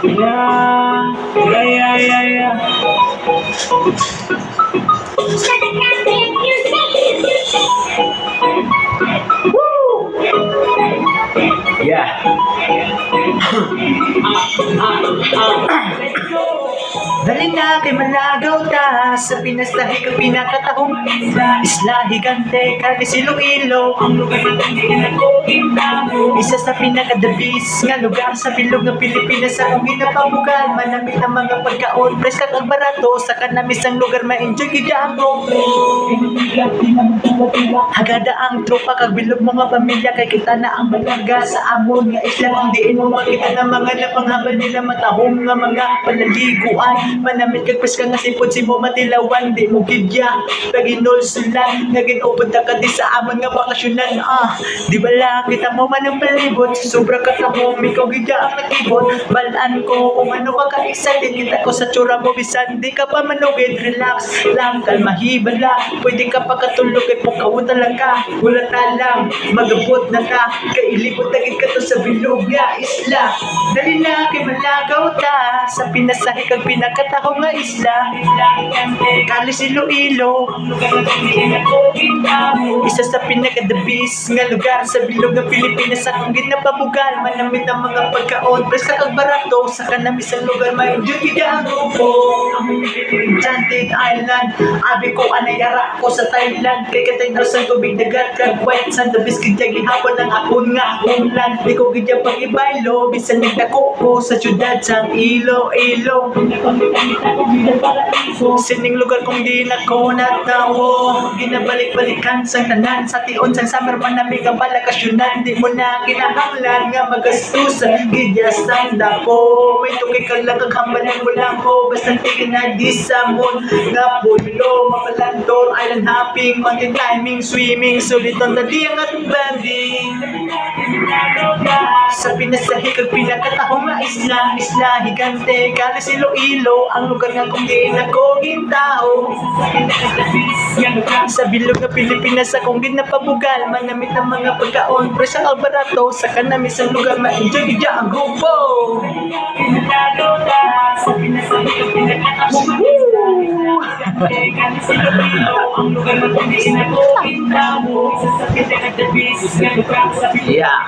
Yeah, yeah, yeah, yeah. Yeah. Dali na kay malagaw ta sa Pinas dahil ka pinakatahong isla higante kami Iloilo ang lugar na tinagin isa sa pinakadabis nga lugar sa bilog ng Pilipinas sa kong ginapabugan manamit ang mga pagkaon preska kag barato sa kanamis ang lugar ma-enjoy gida ang grupo hagada ang tropa kag bilog mga pamilya kay kita na ang balaga sa amon nga isla kung diin mo makita ng mga napanghaban nila matahong nga mga panaliguan manamit kag preska nga sipod si mo matilawan di mo gidya paginol sila nga ginupod ka di sa amon nga bakasyonan di bala kita mo man ang palibot sobra ka mo ikaw gidya ang nagibot balaan ko kung ano ka kaisa din kita ko sa tsura mo bisan di ka pa manugid relax lang kalmahiban lang pwede ka pagkatulog kay pukaw talaga wala lang magabot na ka kailibot na ka to sa bilog nga isla dali na kay malagaw ta sa pinasahi kag pinakataho nga isla kalis Iloilo isa sa pinakadabis nga lugar sa bilog ng Pilipinas sa kong ginapabugal manamit ang mga pagkaon preska kag barato sa kanamis ang lugar may gida ang grupo Enchanted Island abi ko anayara ko sa Thailand kay katay daw sa tubig dagat kag white sand the biscuit jagi hapon ang akon nga homeland di ko gidya pag-ibaylo bisan nagdako ko sa syudad sang Iloilo sining lugar kong di na ko natawo ginabalik-balikan sang tanan sa tion sang summer man nami ka balakasyonan di mo na kinahanglan nga magastos gidya sang dako may tukay ka lang kag hambalan mo lang ko basta tigil na di sa moon nga pulo mapalandor island hopping mountain climbing swimming suliton na di ang atong banding sa pinasahi kag pinakatahong nga isla higante kalis Iloilo ang lugar nga kung di na ko gintao sa bilog na Pilipinas sa kung ginapabugal manamit ang mga pagkaon presa kag barato sa kanamis ang lugar ma-enjoy gidya ang grupo yeah